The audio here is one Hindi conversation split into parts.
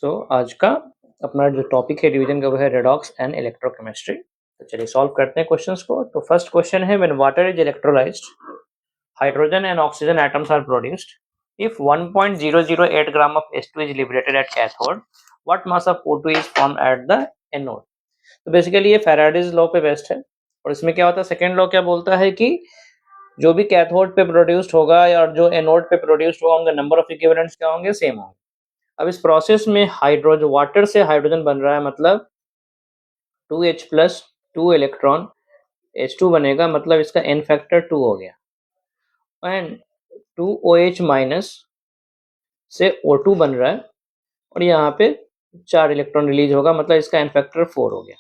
आज का अपना जो टॉपिक है डिवीजन का वो है रेडॉक्स एंड इलेक्ट्रोकेमिस्ट्री। तो चलिए सॉल्व करते हैं क्वेश्चंस को। तो फर्स्ट क्वेश्चन है when water is electrolysed hydrogen and oxygen atoms are produced if 1.008 gram of H2 is liberated at cathode what mass of O2 is formed at the anode। तो बेसिकली ये फैराडेज लॉ पे बेस्ड है और इसमें क्या होता है, सेकेंड लॉ क्या बोलता है कि जो भी कैथोड पे प्रोड्यूस्ड होगा और जो एनोड पे प्रोड्यूस्ड होगा उनका नंबर ऑफ इक्विवेलेंट्स क्या होंगे, सेम होंगे। अब इस प्रोसेस में हाइड्रोजन वाटर से हाइड्रोजन बन रहा है, मतलब 2H प्लस 2 इलेक्ट्रॉन H2 बनेगा, मतलब इसका n फैक्टर 2 हो गया एंड 2OH माइनस से O2 बन रहा है और यहाँ पे 4 इलेक्ट्रॉन रिलीज होगा, मतलब इसका n फैक्टर 4 हो गया।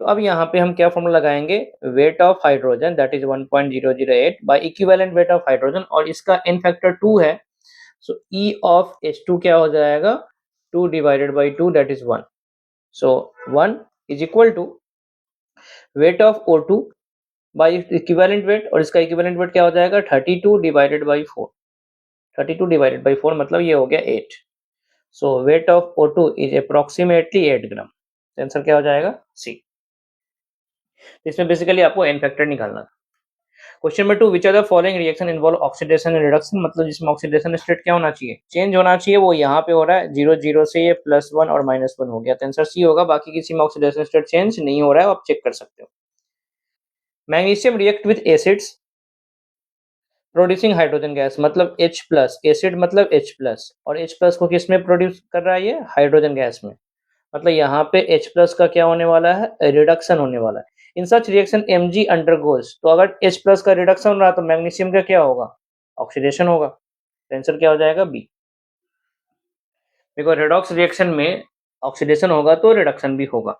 तो अब यहाँ पे हम क्या फॉर्मूला लगाएंगे, weight of hydrogen that is 1.008 by equivalent weight of hydrogen और इसका n फैक्टर 2 है, सो E of H2 क्या हो जाएगा, 2 divided by 2 that is 1, so 1 is equal to weight of O2 by equivalent weight और इसका equivalent weight क्या हो जाएगा 32 divided by 4, 32 divided by 4 मतलब ये हो गया 8, so weight of O2 is approximately 8 gram. Answer क्या हो जाएगा सी। इसमें बेसिकली आपको n फैक्टर निकालना था। Question number 2, which are the following reaction involve oxidation and reduction, मतलब जिसमें ऑक्सीडेशन स्टेट क्या होना चाहिए, चेंज होना चाहिए, वो यहाँ पे हो रहा है 0 0 से ये +1 और -1 हो गया, तो आंसर सी होगा। बाकी किसी में ऑक्सीडेशन स्टेट चेंज नहीं हो रहा है, आप चेक कर सकते हो। Magnesium react with acids producing hydrogen gas, मतलब H+, एसिड मतलब H+, और H+ को किस में प्रोड्यूस कर रहा है, ये हाइड्रोजन गैस में, मतलब यहाँ पे H+ का क्या होने वाला है, रिडक्शन होने वाला है। इन सच रिएक्शन Mg अंडरगोज, तो अगर H+ का रिडक्शन हो रहा है तो मैग्नीशियम का क्या होगा, ऑक्सीडेशन होगा। आंसर क्या हो जाएगा बी, बिकॉज रिडॉक्स रिएक्शन में ऑक्सीडेशन होगा तो रिडक्शन भी होगा।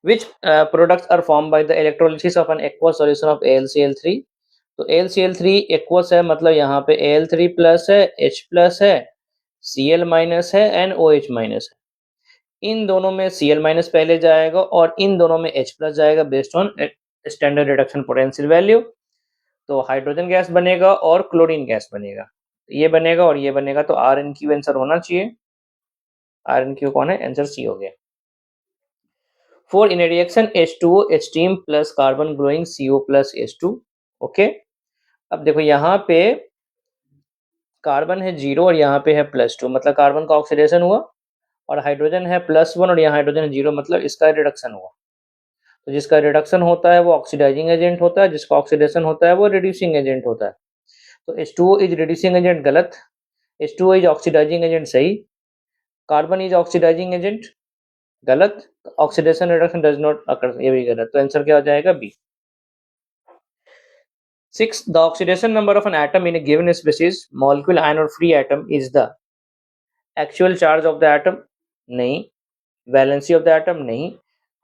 Which products are form by the electrolysis of an aqueous solution of AlCl3, तो AlCl3 एक्वस है, मतलब यहाँ पे Al3 प्लस है, H प्लस है, Cl माइनस है एंड OH माइनस है। इन दोनों में Cl माइनस पहले जाएगा और इन दोनों में H प्लस जाएगा based on standard reduction potential value. तो हाइड्रोजन गैस बनेगा और क्लोरीन गैस बनेगा, ये बनेगा और ये बनेगा, तो RnQ आंसर होना चाहिए। RnQ कौन है, आंसर सी हो गया। For in reaction H2O H plus carbon glowing CO plus H2, okay. अब देखो यहाँ पे कार्बन है 0 और यहाँ पे है +2, मतलब कार्बन का ऑक्सीडेशन हुआ, और हाइड्रोजन है +1 और यहाँ हाइड्रोजन है 0, मतलब इसका रिडक्शन हुआ। तो जिसका रिडक्शन होता है वो ऑक्सीडाइजिंग एजेंट होता है, जिसका ऑक्सीडेशन होता है वो रिड्यूसिंग एजेंट होता है। तो H2O इज रिड्यूसिंग एजेंट गलत, H2O इज ऑक्सीडाइजिंग एजेंट सही, कार्बन इज ऑक्सीडाइजिंग एजेंट गलत, oxidation reduction does not occur, ये भी गलत, तो आंसर क्या हो जाएगा B. 6, the oxidation number of an atom in a given species, molecule, ion or free atom is the actual charge of the atom, नहीं, वैलेंसी ऑफ द एटम नहीं।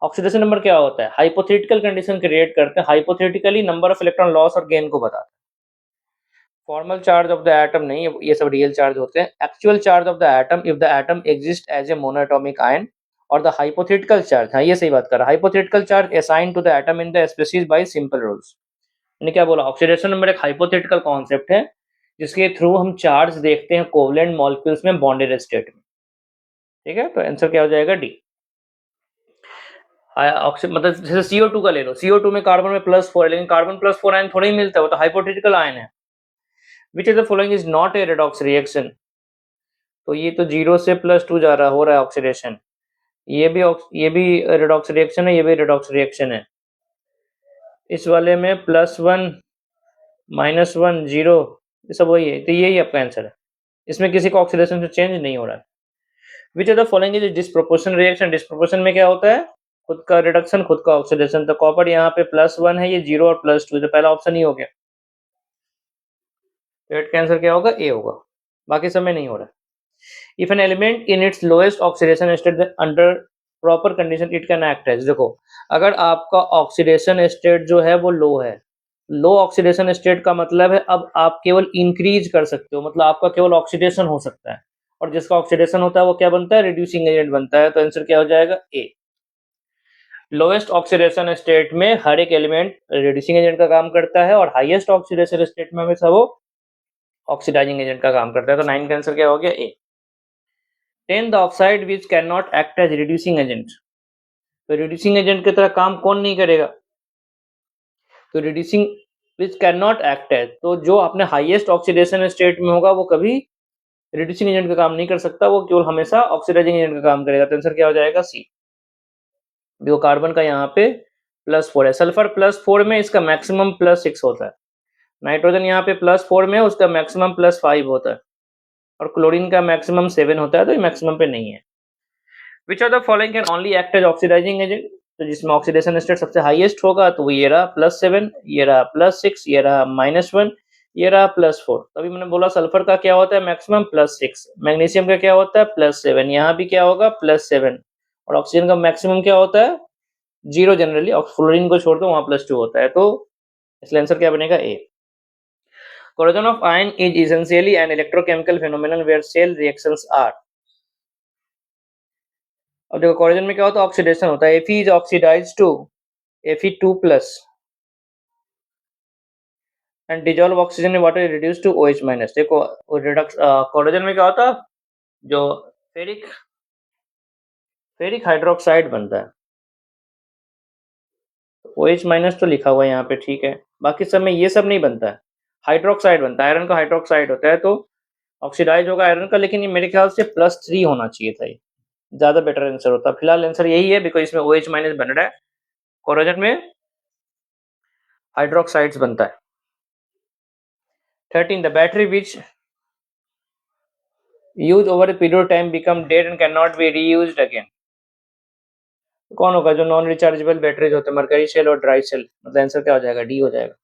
ऑक्सीडेशन नंबर क्या होता है, हाइपोथेटिकल कंडीशन क्रिएट करते हैं, hypothetically number of electron loss और गेन को बताता है। Formal charge of the atom नहीं, ये सब रियल चार्ज होते हैं। Actual charge of the atom if the atom exist as a monoatomic ion, और द हाइपोथेटिकल चार्ज, हाँ ये सही बात कर रहा है, hypothetical charge assign to the atom in the species bye simple rules. मैंने क्या बोला, ऑक्सीडेशन नंबर एक हाइपोथेटिकल कॉन्सेप्ट है जिसके थ्रू हम चार्ज देखते हैं कोवलेंट मॉलिक्यूल्स में बॉन्डेड स्टेट में, ठीक है। तो आंसर क्या हो जाएगा डी। मतलब जैसे CO2 का ले लो, CO2 में कार्बन में +4 है, लेकिन कार्बन +4 आयन थोड़ा ही मिलता है, वो तो हाइपोथेटिकल आयन है। Which is the following is not a redox reaction, तो ये तो 0 से +2 जा रहा हो रहा है ऑक्सीडेशन, ये भी रेडॉक्स रिएक्शन है, ये भी रेडॉक्स रिएक्शन है। इस वाले में +1 -1 0 ये सब वही है, तो यही आपका आंसर है, इसमें किसी का ऑक्सीडेशन से चेंज नहीं हो रहा है। Which are the following is disproportion reaction, disproportion में क्या होता है, खुद का रिडक्शन खुद का ऑक्सीडेशन, तो कॉपर यहाँ पे +1 है, ये 0 और +2, तो पहला ऑप्शन ही हो गया, पेट का आंसर क्या होगा, ए होगा, बाकी सब में नहीं हो रहा। If an element in its lowest oxidation state under proper condition it can act as, देखो अगर आपका ऑक्सीडेशन स्टेट जो है वो लो है, लो ऑक्सीडेशन स्टेट का मतलब है अब आप केवल इंक्रीज कर सकते हो, मतलब आपका केवल ऑक्सीडेशन हो सकता है, और जिसका ऑक्सीडेशन होता है वो क्या बनता है, रिड्यूसिंग एजेंट बनता है, तो आंसर क्या हो जाएगा ए। लोएस्ट ऑक्सीडेशन स्टेट में हर एक एलिमेंट रिड्यूसिंग एजेंट का काम करता है, और हाईएस्ट ऑक्सीडेशन स्टेट में हमेशा वो ऑक्सीडाइजिंग एजेंट का काम करता है, तो 9 का आंसर क्या हो गया ए। 10 the oxide which cannot act as reducing agent. तो reducing agent की तरह काम कौन नहीं करेगा? तो reducing which cannot act as, तो जो अपने highest oxidation state में होगा वो कभी reducing agent का काम नहीं कर सकता, वो केवल हमेशा oxidizing agent का काम करेगा। तो आंसर क्या हो जाएगा? सी। देखो कार्बन का यहाँ पे +4 है, सल्फर +4 में इसका मैक्सिमम +6 होता है, नाइट्रोजन यहाँ पे +4 में उसका मैक्सिमम +5 होता है, और क्लोरीन का मैक्सिमम 7 होता है, तो ये मैक्सिमम पे नहीं है। Which are the following can only act as oxidising agent, तो जिसमें ऑक्सीडेशन स्टेट सबसे हाईएस्ट होगा तो वो ये रहा +7, ये रहा +6, ये रहा -1, ये रहा +4। तभी मैंने बोला सल्फर का क्या होता है मैक्सिमम +6, मैग्नीशियम का क्या होता है +7, यहाँ भी क्या होगा +7, और ऑक्सीजन का मैक्सिमम क्या होता है 0 जनरली, फ्लोरीन को छोड़ दो वहां +2 होता है, तो इसलिए आंसर क्या बनेगा ए। Corrosion of iron is essentially an electrochemical phenomenon where cell reactions are। अब देखो corrosion में क्या होता है ऑक्सीडेशन होता है, Fe is oxidized to Fe2+ and dissolve oxygen in water is reduced to OH-। देखो corrosion में क्या होता है जो फेरिक हाइड्रोक्साइड बनता है, OH- तो लिखा हुआ है यहाँ पे, ठीक है, बाकी सब में ये सब नहीं बनता है, हाइड्रोक्साइड बनता है, आयरन का हाइड्रोक्साइड होता है, तो ऑक्सीडाइज होगा आयरन का, लेकिन ये मेरे ख्याल से +3 होना चाहिए था, ये ज्यादा बेटर आंसर होता। फिलहाल आंसर यही है बिकॉज इसमें OH- बन रहा है, कोरोजन में हाइड्रोक्साइड्स बनता है। 13 the battery which use over a period of time become dead and cannot be reused again। कौन होगा जो नॉन रिचार्जेबल बैटरीज होते हैं, मरकरी सेल और ड्राई सेल, मतलब आंसर क्या हो जाएगा डी हो जाएगा।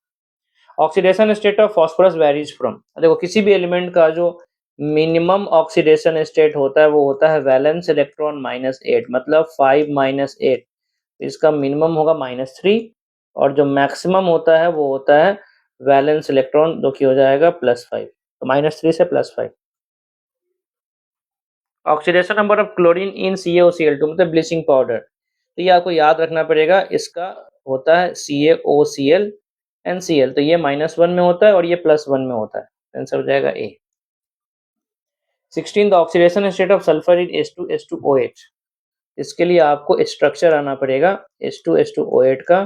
Oxidation state of phosphorus varies from, देखो किसी भी एलिमेंट का जो मिनिमम ऑक्सीडेशन स्टेट होता है वो होता है वैलेंस इलेक्ट्रॉन -8, मतलब 5 - 8, इसका मिनिमम होगा -3, और जो मैक्सिमम होता है वो होता है वैलेंस इलेक्ट्रॉन, जो कि हो जाएगा +5, तो -3 से +5। Oxidation number of chlorine in CaOCl2, मतलब ब्लीचिंग पाउडर, तो ये आपको याद रखना पड़ेगा, इसका होता है CaOCl NCl, तो ये -1 में होता है और ये +1 में होता है, आंसर हो जाएगा ए। 16 the oxidation state of sulphur in H2SO8, इसके लिए आपको स्ट्रक्चर आना पड़ेगा H2SO8 का,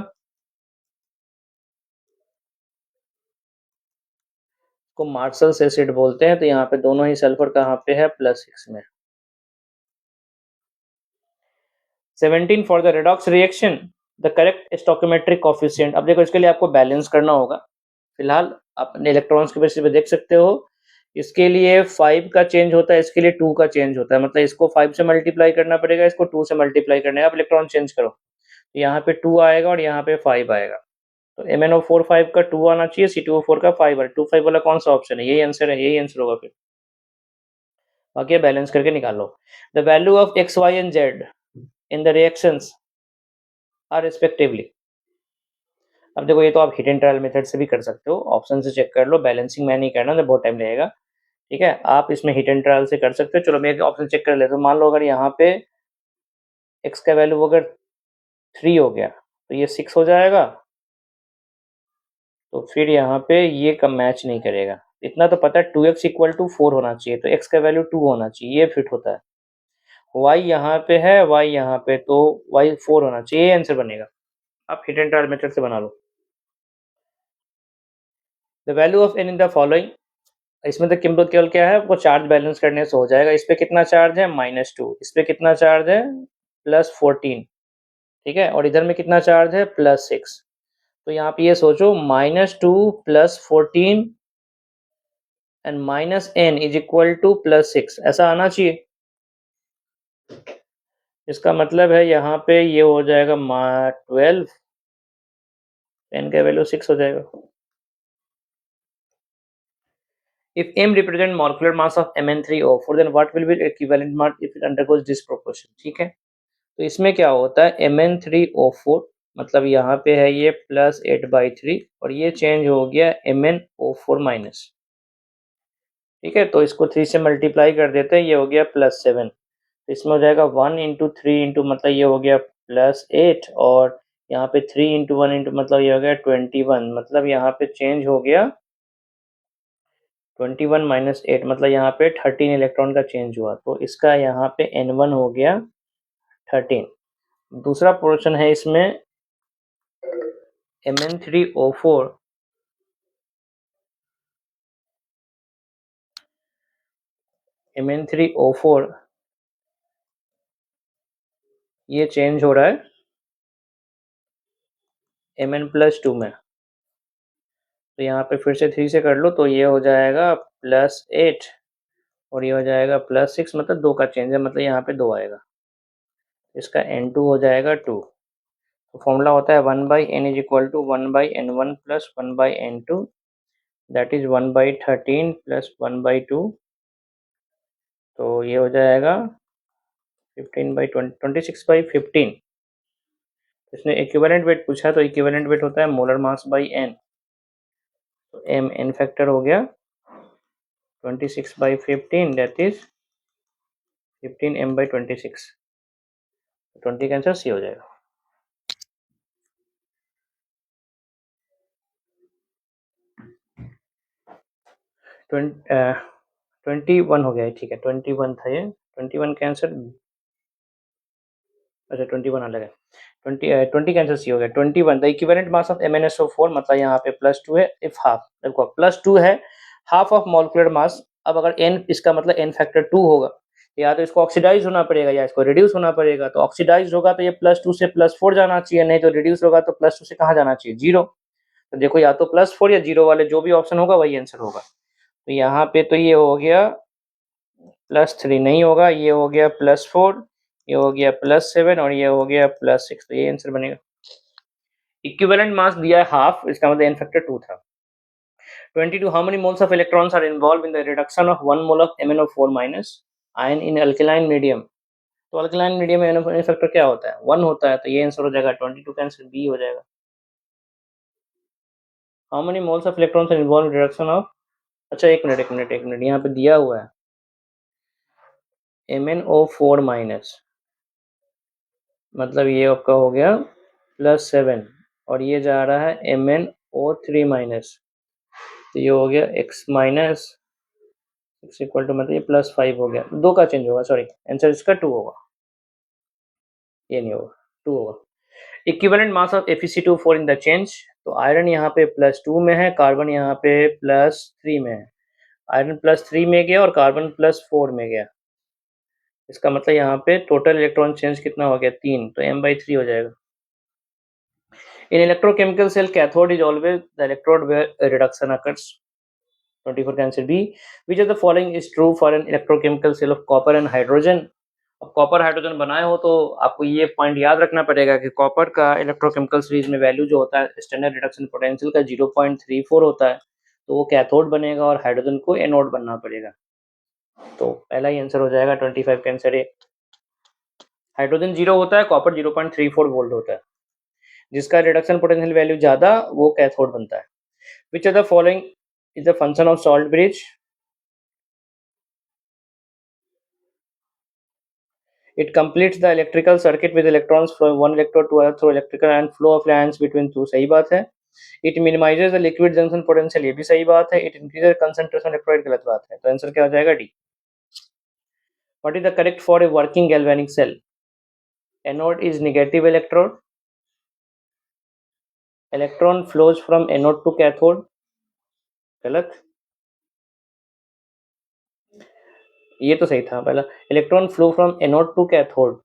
को मार्शल्स एसिड बोलते हैं, तो यहाँ पे दोनों ही सल्फर कहाँ पे है +6 में। 17 for the redox reaction the correct stoichiometric coefficient, अब देखो इसके लिए आपको बैलेंस करना होगा, फिलहाल अपने इलेक्ट्रॉन्स के बेसिस पे देख सकते हो, इसके लिए 5 का चेंज होता है, इसके लिए 2 का चेंज होता है, मतलब इसको 5 से मल्टीप्लाई करना पड़ेगा, इसको 2 से मल्टीप्लाई करना है। अब इलेक्ट्रॉन चेंज करो, यहाँ पे 2 आएगा और यहाँ पे 5 आएगा, तो MnO4 5 का 2 आना चाहिए, C2O4 का 5 है, 2 5 वाला कौन सा ऑप्शन है, यही आंसर है, यही आंसर होगा फिर, बाकी बैलेंस करके निकालो। The value of X, Y and Z in the reactions are respectively, अब देखो ये तो आप हिट एंड ट्रायल मेथड से भी कर सकते हो, ऑप्शन से चेक कर लो, बैलेंसिंग मैं नहीं करना, तो बहुत टाइम लगेगा, ठीक है, आप इसमें हिट एंड ट्रायल से कर सकते हो। चलो मैं एक ऑप्शन चेक कर लेता हूँ, मान लो अगर यहाँ पे x का वैल्यू अगर 3 हो गया तो ये 6 हो जाएगा, तो फिर यहाँ पे ये कम मैच नहीं करेगा, इतना तो पता है 2x = 4 होना चाहिए, तो x का वैल्यू 2 होना चाहिए, ये फिट होता है, y यहाँ पे है, y यहाँ पे, तो y 4 होना चाहिए, आंसर बनेगा, आप हिट एंड ट्रायल मेथड से बना लो। The value of n in the following, इसमें तो केवल क्या है, वो चार्ज बैलेंस करने से हो जाएगा, इस पे कितना चार्ज है -2, इस पे कितना चार्ज है +14, ठीक है, और इधर में कितना चार्ज है +6, तो यहाँ पे ये सोचो -2 +14 एंड -n = +6, ऐसा आना चाहिए, इसका मतलब है यहाँ पे ये हो जाएगा 12, n का वैल्यू 6 हो जाएगा। If m represent molecular mass of Mn3O4 then what will be equivalent mass if it undergoes disproportion, ठीक है, तो इसमें क्या होता है Mn3O4, मतलब यहाँ पे है ये +8/3 और ये चेंज हो गया MnO4-, ठीक है, तो इसको 3 से मल्टीप्लाई कर देते हैं, ये हो गया +7, तो इसमें हो जाएगा 1 × 3 × मतलब ये हो गया +8, और यहाँ पे 3 × 1 × मतलब ये हो गया 21, मतलब यहाँ पे चेंज हो गया 21 माइनस 8 मतलब यहाँ पे 13 इलेक्ट्रॉन का चेंज हुआ, तो इसका यहाँ पे N1 हो गया 13। दूसरा पोर्शन है इसमें Mn3O4, Mn3O4 ये चेंज हो रहा है Mn+2 में, तो यहाँ पे फिर से 3 से कर लो, तो ये हो जाएगा +8 और ये हो जाएगा +6, मतलब 2 का चेंज है, मतलब यहाँ पे 2 आएगा, इसका N2 हो जाएगा 2। तो फॉर्मूला होता है 1/n is equal to 1/n1 plus 1/n2, that is 1/13 plus 1/2, तो ये हो जाएगा 26/15। इसने इक्विवेलेंट वेट पूछा, तो इक्विवेलेंट वेट होता है मोलर मास बाई n, तो m n फैक्टर हो गया 26/15, दैट इज 15m/26, 20 का आंसर सी हो जाएगा। 21 हो गया, ठीक है 21 था ये, 21 का आंसर, अच्छा 21 अलग है, 20 का आंसर सी हो गया। 21 the equivalent mass of MnSO4, मतलब यहाँ पे +2 है, इफ हाफ, देखो +2 है, हाफ ऑफ मॉलिक्यूलर मास। अब अगर n, इसका मतलब n फैक्टर 2 होगा, या तो इसको ऑक्सीडाइज होना पड़ेगा या इसको रिड्यूस होना पड़ेगा, तो ऑक्सीडाइज होगा तो ये +2 से +4 जाना चाहिए, नहीं तो रिड्यूस होगा तो +2 से कहाँ जाना चाहिए, 0। तो देखो या तो +4 या 0 वाले जो भी ऑप्शन होगा वही आंसर होगा। तो यहाँ पे तो ये हो गया +3 नहीं होगा, ये हो गया +4, ये हो गया +7 और ये हो गया +6, तो ये आंसर बनेगा। इक्विवेलेंट मास दिया है हाफ, इसका मतलब n फैक्टर 2 था। 22 how many moles of electrons are involve in the reduction of 1 mole of MnO4 minus ion in alkaline medium. तो अल्कलाइन मीडियम में n फैक्टर क्या होता है, 1 होता है, तो ये आंसर हो जाएगा 22 का आंसर बी हो जाएगा। How many moles of electrons are involve in reduction of, अच्छा एक मिनट यहाँ पे दिया हुआ है MnO4 माइनस, मतलब ये आपका हो गया +7 और ये जा रहा है MnO3 माइनस, तो ये हो गया x माइनस 6 इक्वल टू, मतलब ये +5 हो गया, 2 का चेंज होगा, सॉरी आंसर इसका 2 होगा, ये नहीं होगा, 2 होगा। Equivalent mass of Fe2O4 in the change, तो आयरन यहाँ पे +2 में है, कार्बन यहाँ पे +3 में है, आयरन +3 में गया और कार्बन +4 में गया, इसका मतलब यहाँ पे टोटल इलेक्ट्रॉन चेंज कितना हो गया, 3, तो m/3 हो जाएगा। In electrochemical cell, cathode is always the electrode where a reduction occurs. 24 का answer B. Which of the following is true for an electrochemical cell of copper and hydrogen? अब कॉपर हाइड्रोजन बनाए हो तो आपको ये पॉइंट याद रखना पड़ेगा कि कॉपर का इलेक्ट्रोकेमिकल सीरीज में वैल्यू जो होता है स्टैंडर्ड रिडक्शन पोटेंशियल का 0.34 होता है, तो वो कैथोड बनेगा और हाइड्रोजन को एनोड बनना पड़ेगा, तो पहला ही आंसर हो जाएगा 25 का आंसर ए। हाइड्रोजन 0 होता है, कॉपर 0.34 वोल्ट होता है, जिसका रिडक्शन पोटेंशियल वैल्यू ज्यादा वो कैथोड बनता है। Which of the following is the function of salt bridge? It completes the electrical circuit with electrons from one electrode to other through electrical and flow of ions between two, सही बात है। It minimizes the liquid junction potential, ये भी सही बात है। It increases concentration electrolyte, गलत बात है, तो आंसर क्या हो जाएगा D. What is the correct for a working galvanic cell? Anode is negative electrode. Electron flows from anode to cathode, गलत, ये तो सही था पहला। Electron flow from anode to cathode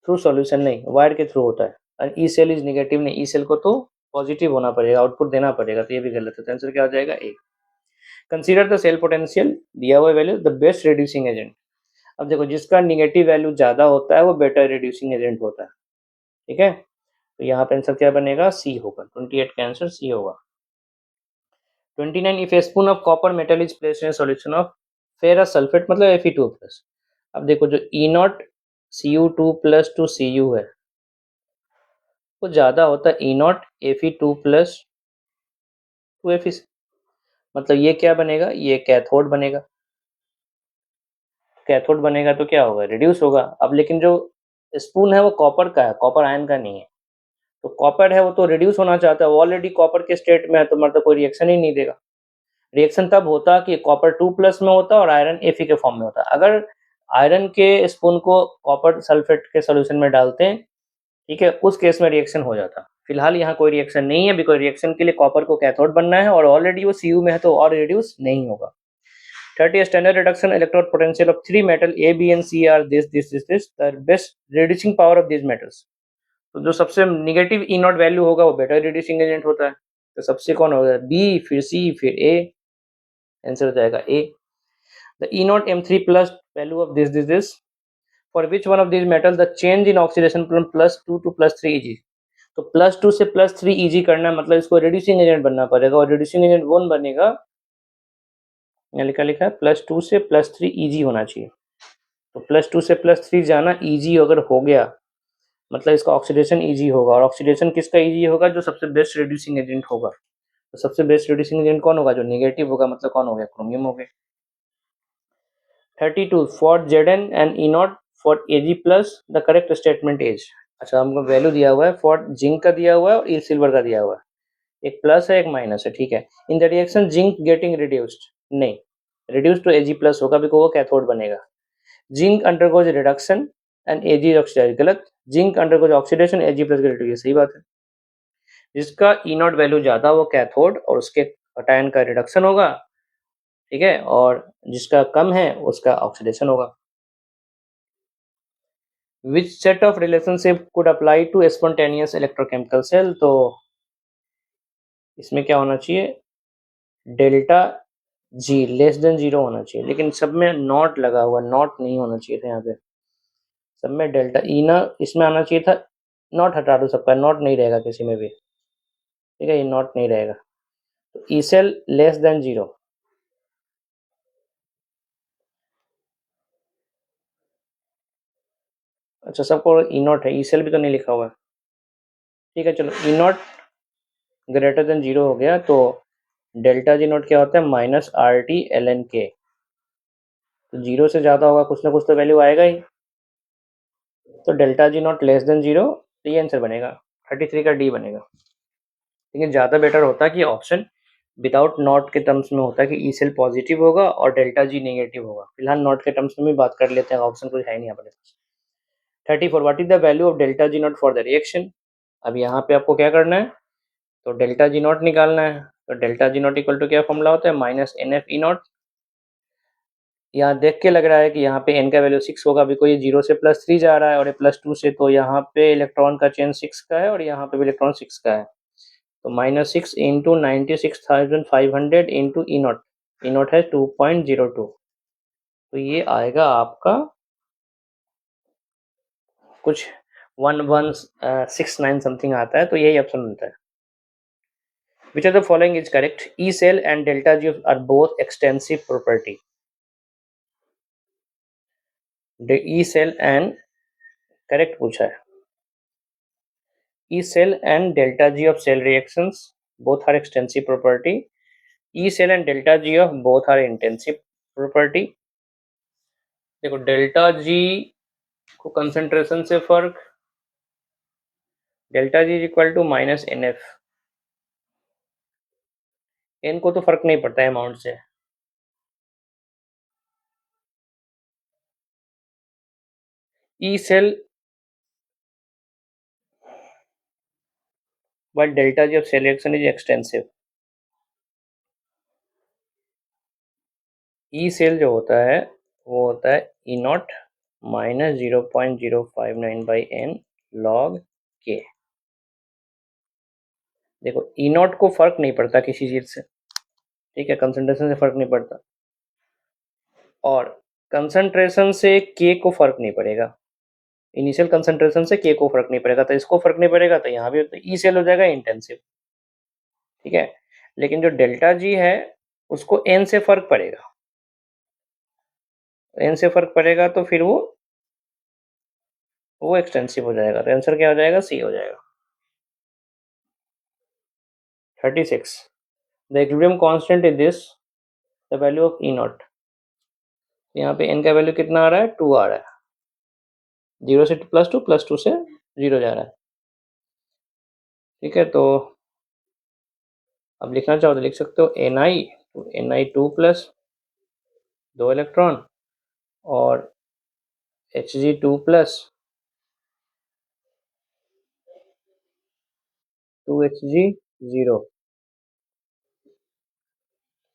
through solution, नहीं वायर के थ्रू होता है, और ई सेल इज नेगेटिव, नहीं ई सेल को तो पॉजिटिव होना पड़ेगा, आउटपुट देना पड़ेगा, तो ये भी गलत है, तो आंसर क्या हो जाएगा ए। कंसीडर द सेल पोटेंशियल, दिया हुआ value the best reducing agent. अब देखो जिसका निगेटिव वैल्यू ज्यादा होता है वो बेटर रिड्यूसिंग एजेंट होता है, ठीक है, तो यहाँ पे आंसर क्या बनेगा, सी होगा, 28 का आंसर सी होगा। 29 if A spoon of copper metal is placed in solution of ferrous sulphate, मतलब Fe2+। अब देखो जो E0 Cu2+ टू Cu है वो ज्यादा होता है E0 Fe2+ टू Fe, मतलब ये क्या बनेगा, ये कैथोड बनेगा, कैथोड बनेगा तो क्या होगा, रिड्यूस होगा। अब लेकिन जो स्पून है वो कॉपर का है, कॉपर आयन का नहीं है, तो कॉपर है वो तो रिड्यूस होना चाहता है, वो ऑलरेडी कॉपर के स्टेट में है, तो मतलब कोई रिएक्शन ही नहीं देगा। रिएक्शन तब होता कि कॉपर 2+ में होता और आयरन Fe के फॉर्म में होता। अगर आयरन के स्पून को कॉपर सल्फेट के सॉल्यूशन में डालते हैं, ठीक है, उस केस में रिएक्शन हो जाता। फिलहाल यहाँ कोई रिएक्शन नहीं है, बिकॉज रिएक्शन के लिए कॉपर को कैथोड बनना है और ऑलरेडी वो Cu में है तो और रिड्यूस नहीं होगा। 30 standard reduction electrode potential of 3 metal A, B and C are this the best reducing power of these metals। तो जो सबसे निगेटिव ई नॉट वैल्यू होगा वो बेटर रिड्यूसिंग एजेंट होता है। तो सबसे कौन होगा? बी, फिर सी, फिर ए। आंसर हो जाएगा A. The E naught M3+ value of this for which one of this metal the change in oxidation from +2 to +3 Eg। तो +2 से +3 Eg करना मतलब इसको रिड्यूसिंग एजेंट बनना पड़ेगा और रिड्यूसिंग एजेंट कौन बनेगा? यहाँ लिखा है +2 से +3 Eg होना चाहिए। तो +2 से +3 जाना Eg अगर हो गया मतलब इसका ऑक्सीडेशन Eg होगा और ऑक्सीडेशन किसका Eg होगा? जो सबसे बेस्ट रिड्यूसिंग एजेंट होगा। तो सबसे बेस्ट रिड्यूसिंग एजेंट कौन होगा? जो नेगेटिव होगा, मतलब कौन हो गया? क्रोमियम हो गया। 32 for Zn and E0 for Ag+ the correct statement is. अच्छा, हमको वैल्यू दिया हुआ है, फॉर जिंक का दिया हुआ है और ई सिल्वर का दिया हुआ है। एक प्लस है एक माइनस है, ठीक है। In the reaction zinc getting reduced, नहीं, रिड्यूस टू Ag+ होगा बिकॉज वो कैथोड बनेगा। Zinc undergoes reduction and Ag oxidize, गलत। Zinc undergoes oxidation, Ag+ reduce, सही बात है। जिसका E0 वैल्यू ज्यादा वो कैथोड और उसके कटायन का रिडक्शन होगा, ठीक है, और जिसका कम है उसका ऑक्सीडेशन होगा। Which set of relationship could apply to spontaneous electrochemical cell? तो इसमें क्या होना चाहिए? डेल्टा जी लेस देन 0 होना चाहिए, लेकिन सब में नॉट लगा हुआ, नॉट नहीं होना चाहिए था यहाँ पे। सब में डेल्टा ई ना इसमें आना चाहिए था। नॉट हटा दो सबका, नॉट नहीं रहेगा किसी में भी, ठीक है, ये नॉट नहीं रहेगा। तो ई सेल लेस देन 0। अच्छा, सबको ई नॉट है, ई सेल भी तो नहीं लिखा हुआ है, ठीक है, चलो ई नॉट ग्रेटर देन 0 हो गया। तो डेल्टा जी नॉट क्या होता है? -RT ln K। तो 0 से ज़्यादा होगा, कुछ ना कुछ तो वैल्यू आएगा ही। तो delta G not less than 0, तो ये आंसर बनेगा 33 का डी बनेगा। लेकिन ज़्यादा बेटर होता कि ऑप्शन विदाउट नॉट के टर्म्स में होता कि ई सेल पॉजिटिव होगा और डेल्टा जी नेगेटिव होगा। फिलहाल नॉट के टर्म्स में भी बात कर लेते हैं, ऑप्शन कुछ है नहीं अपने पास। 34 what is the value of delta G not for the reaction? अब यहाँ पे आपको क्या करना है? तो डेल्टा जी नॉट निकालना है। तो delta G naught equal to क्या फॉर्मूला होता है? -NF E0। यहाँ देख के लग रहा है कि यहाँ पे n का वैल्यू 6 होगा, बिकॉज ये 0 से +3 जा रहा है और ये +2 से, तो यहाँ पे इलेक्ट्रॉन का चेंज 6 का है और यहाँ पे भी इलेक्ट्रॉन 6 का है। तो -6 इंटू 96,500 इंटू E0, E0 है 2.02। तो ये आएगा आपका कुछ 1169 समथिंग आता है, तो यही ऑप्शन बनता है। Which of the following is correct? E cell and delta G are both extensive property. The E cell and correct पूछा है। E cell and delta G of cell reactions both are extensive property. E cell and delta G of both are intensive property. देखो डेल्टा G को कंसंट्रेशन से फर्क, delta G is equal to -NF। n को तो फर्क नहीं पड़ता है अमाउंट से। E cell while delta G of cell reaction is extensive. E cell जो होता है वो होता है E0 -0.059/n log K। देखो E0 को फर्क नहीं पड़ता किसी चीज से, ठीक है, कंसंट्रेशन से फर्क नहीं पड़ता, और कंसंट्रेशन से K को फर्क नहीं पड़ेगा। इनिशियल कंसंट्रेशन से K को फर्क नहीं पड़ेगा, तो इसको फर्क नहीं पड़ेगा, तो यहाँ भी E सेल हो जाएगा इंटेंसिव, ठीक है। लेकिन जो डेल्टा G है उसको N से फर्क पड़ेगा, N से फर्क पड़ेगा तो फिर वो एक्सटेंसिव हो जाएगा। तो आंसर क्या हो जाएगा? सी हो जाएगा। 36 the equilibrium constant is this the value of E0। यहाँ पे n का वैल्यू कितना आ रहा है? 2 आ रहा है। 0 से +2, +2 से 0 जा रहा है, ठीक है। तो अब लिखना चाहो तो लिख सकते हो Ni तो Na2+ 2 इलेक्ट्रॉन और Hg2+ 2Hg0,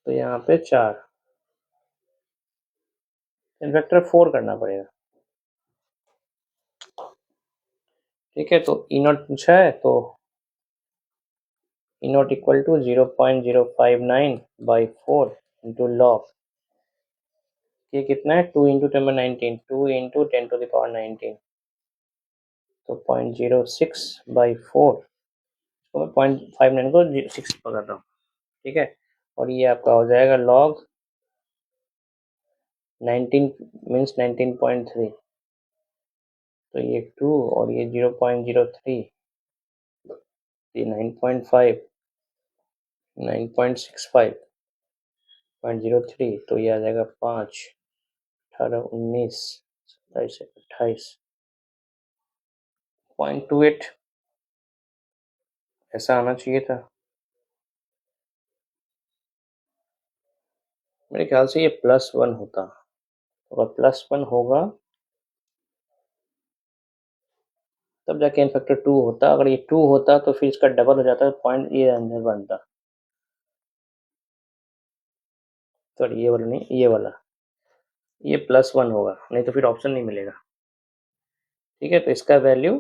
तो यहाँ पे 4, फैक्टर 4 करना पड़ेगा। ठीक है, तो E0 पूछा है, तो E0 equal to 0.059/4 into log, ये कितना है 2 इंटू 10⁻19, 2 इंटू 10⁻19, तो 0.06/4, तो मैं 0.59 को 6 पकड़ रहा हूँ। ठीक है, और ये आपका हो जाएगा लॉग 19 मीन्स 19.3, तो ये 2 और ये 0.03, ये 9.5, 9.65, 0.03, तो ये आ जाएगा 5, 18, 19, 27, 28, 0.28 ऐसा आना चाहिए था। मेरे ख्याल से ये +1 होता, अगर +1 होगा तब जाके n फैक्टर 2 होता। अगर ये 2 होता तो फिर इसका डबल हो जाता, पॉइंट ये आंसर बनता। सॉरी, ये वाला नहीं, ये वाला, ये +1 होगा, नहीं तो फिर ऑप्शन नहीं मिलेगा। ठीक है, तो इसका वैल्यू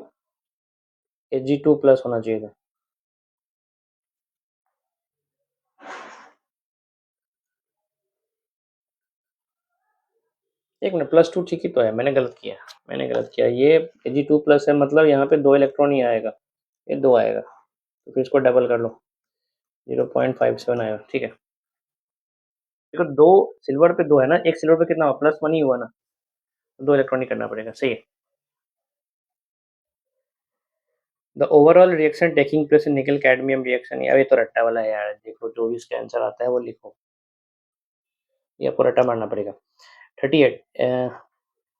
Hg2+ होना चाहिए था। एक मिनट, +2 ठीक ही तो है, मैंने गलत किया। ये Hg2+ है, मतलब यहाँ पे 2 इलेक्ट्रॉन ही आएगा, ये 2 आएगा, तो फिर इसको डबल कर लो, 0.57 आएगा। ठीक है, देखो 2 सिल्वर पे 2 है ना, एक सिल्वर पे कितना हुआ, +1 ही हुआ ना, 2 इलेक्ट्रॉन ही करना पड़ेगा। सही है। The overall reaction taking place in निकल कैडमियम रिएक्शन, अब ये तो रट्टा वाला है यार, देखो जो भी इसका आंसर आता है वो लिखो, ये आपको रट्टा मारना पड़ेगा। 38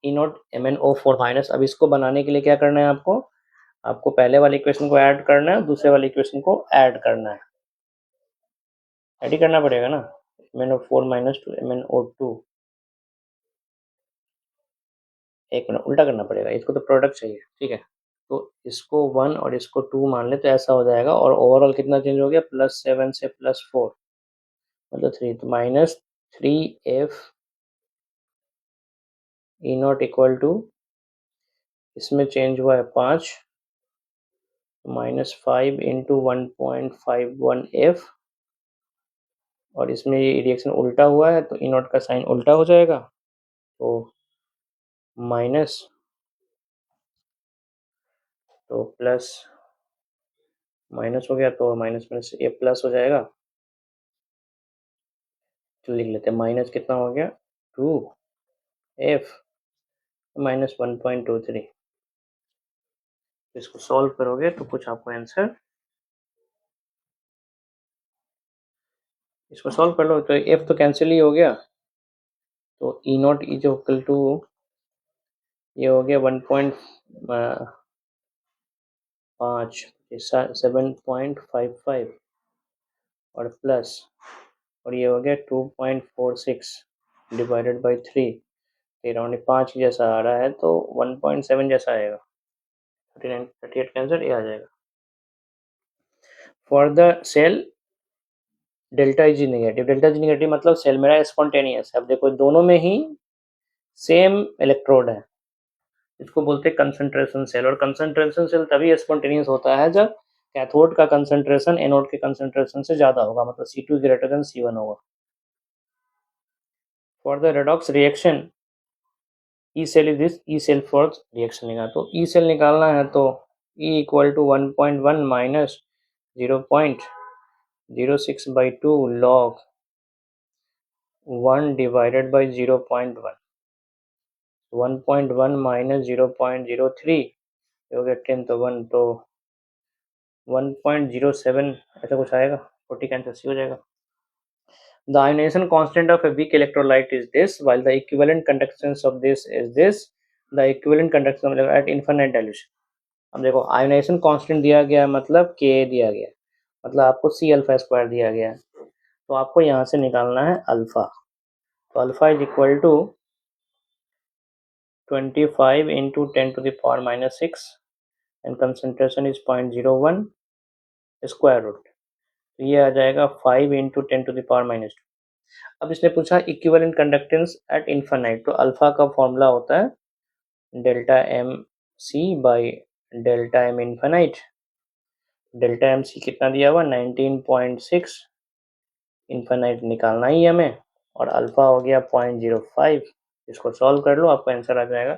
E0 MnO4-। अब इसको बनाने के लिए क्या करना है आपको पहले वाले इक्वेशन को ऐड करना है, दूसरे वाले इक्वेशन को ऐड करना है, ऐड ही करना पड़ेगा ना, MnO4 - 2 MnO2, एक मिनट उल्टा करना पड़ेगा, इसको तो प्रोडक्ट चाहिए। ठीक है, तो इसको 1 और इसको 2 मान ले तो ऐसा हो जाएगा, और ओवरऑल कितना चेंज हो गया, +7 से +4 मतलब 3, तो -3F E0 इक्वल टू, इसमें चेंज हुआ है 5, -5 इंटू 1.51F, और इसमें ये रिएक्शन उल्टा हुआ है तो E0 का साइन उल्टा हो जाएगा, तो माइनस, तो प्लस, माइनस हो गया तो माइनस में से ये प्लस हो जाएगा, तो लिख लेते हैं माइनस कितना हो गया 2F -1.23। इसको सॉल्व करोगे तो कुछ आपको आंसर, इसको सॉल्व कर लो तो F तो कैंसिल ही हो गया, तो E0 इज इक्वल टू, ये हो गया 1.5, 7.55 और प्लस, और ये हो गया 2.46 डिवाइडेड बाई 3, अराउंड 5 जैसा आ रहा है, तो 1.7 जैसा आएगा, 38 का आंसर ये आ जाएगा। For the cell delta G negative मतलब सेल मेरा स्पॉन्टेनियस है। अब देखो दोनों में ही सेम इलेक्ट्रोड है, इसको बोलते हैं कंसंट्रेशन सेल, और कंसंट्रेशन सेल तभी स्पॉन्टेनियस होता है जब कैथोड का कंसंट्रेशन एनोड के कंसंट्रेशन से ज़्यादा होगा, मतलब C2 ग्रेटर देन C1 होगा। For the redox reaction E cell is this, E cell for reaction निकालना, तो ई सेल निकालना है तो E equal to 1.1 minus 0.06/2 log 1 divided by 0.1, 1.1 minus 0.03 हो गया 10 तो 1, तो 1.07 ऐसा कुछ आएगा, 40 का आंसर सी हो जाएगा। The ionization constant of a weak electrolyte is this, while the equivalent conductance of this is this. The equivalent conductance at infinite dilution. अब देखो आयोनाइजेशन कांस्टेंट दिया गया मतलब Ka दिया गया, मतलब आपको C अल्फा स्क्वायर दिया गया, तो आपको यहाँ से निकालना है अल्फा। तो alpha is equal to 25 into 10⁻⁻6 and concentration is 0.01 square root. तो ये आ जाएगा 5 इंटू 10⁻²। अब इसने पूछा इक्विवेलेंट कंडक्टेंस एट इन्फिनाइट। तो अल्फा का फॉर्मूला होता है delta M C by delta M infinite. Delta M C कितना दिया हुआ 19.6, इन्फिनाइट निकालना ही हमें, और अल्फा हो गया 0.05। इसको सॉल्व कर लो, आपका आंसर आ जाएगा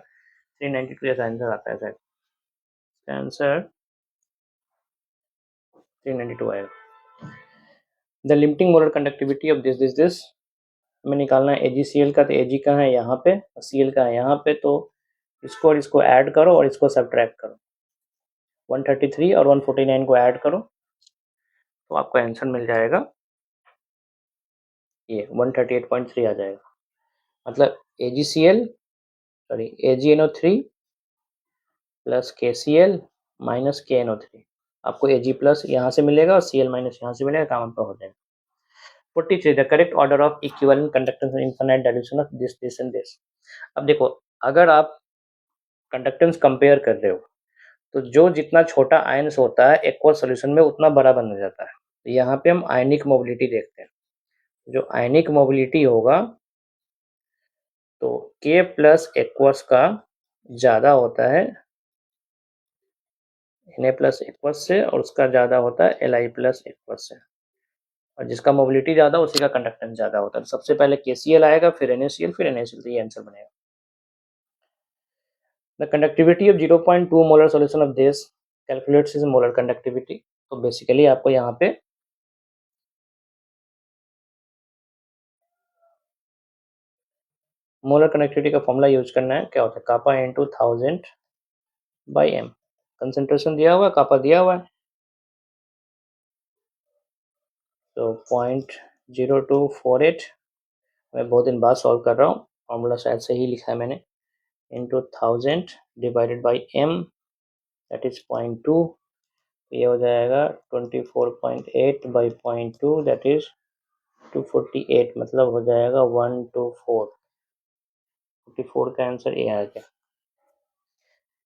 392। ऐसा आंसर आता है सर, आंसर 392 आएगा। The limiting molar conductivity of this हमें निकालना है AgCl का। तो Ag कहाँ है, यहाँ पे, और Cl का है यहाँ पे। तो इसको और इसको ऐड करो और इसको सब्ट्रैक्ट करो। 133 और 149 को ऐड करो तो आपको आंसर मिल जाएगा ये 138.3 आ जाएगा। मतलब AgNO3 plus KCl minus KNO3। आपको Ag प्लस यहाँ से मिलेगा और Cl माइनस यहाँ से मिलेगा, काम आपका हो जाएगा। 43 the correct order of equivalent conductance in infinite dilution of this and this. अब देखो, अगर आप कंडक्टेंस कंपेयर कर रहे हो तो जो जितना छोटा आयंस होता है एक्वस सॉल्यूशन में उतना बड़ा बन जाता है। तो यहाँ पे हम आयनिक मोबिलिटी देखते हैं। जो आयनिक मोबिलिटी होगा तो K प्लस एक्वस का ज़्यादा होता है Na प्लस एक्वस से, और उसका ज़्यादा होता है Li प्लस एक्वस से। और जिसका मोबिलिटी ज़्यादा उसी का कंडक्टेंस ज़्यादा होता है। तो सबसे पहले KCl आएगा, फिर NaCl, फिर NaCl। तो ये आंसर बनेगा। The conductivity of 0.2 molar solution of this calculates is molar conductivity. तो बेसिकली आपको यहाँ पे मोलर कंडक्टिविटी का फॉर्मूला यूज करना है। क्या होता है, kappa into 1000 by M. Concentration दिया हुआ है, कापा दिया हुआ है, तो 0.0248। मैं बहुत दिन बाद सॉल्व कर रहा हूँ, फॉर्मूला शायद सही लिखा है मैंने। Into 1000 divided by M, that is 0.2। ये हो जाएगा 24.8 बाई 0.2, दैट इज 248। मतलब हो जाएगा 124। 44 का आंसर ये आ गया।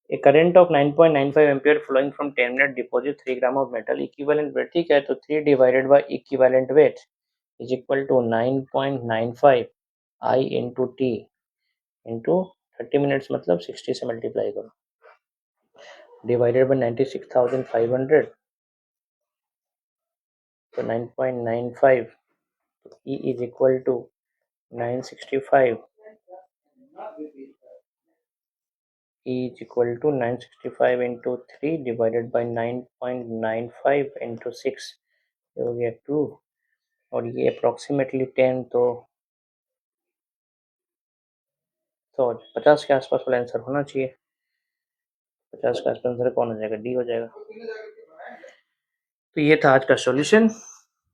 A current of 9.95 ampere flowing from 10-minute deposit 3 gram of metal, equivalent weight ठीक है, तो 3 divided by equivalent weight is equal to 9.95 I into T into 30 minutes, मतलब 60 से मल्टीप्लाई करो, डिवाइडेड बाई 96,500, तो 9.95, तो E is equal to 965, E is equal to 965 into 3 divided by 9.95 into 6, ये हो गया 2, और ये अप्रॉक्सीमेटली 10, तो 50 के आसपास वाला आंसर होना चाहिए। 50 के आसपास आंसर कौन हो जाएगा, डी हो जाएगा। तो ये था आज का सॉल्यूशन,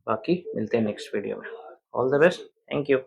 बाकी मिलते हैं नेक्स्ट वीडियो में। All the best, thank you.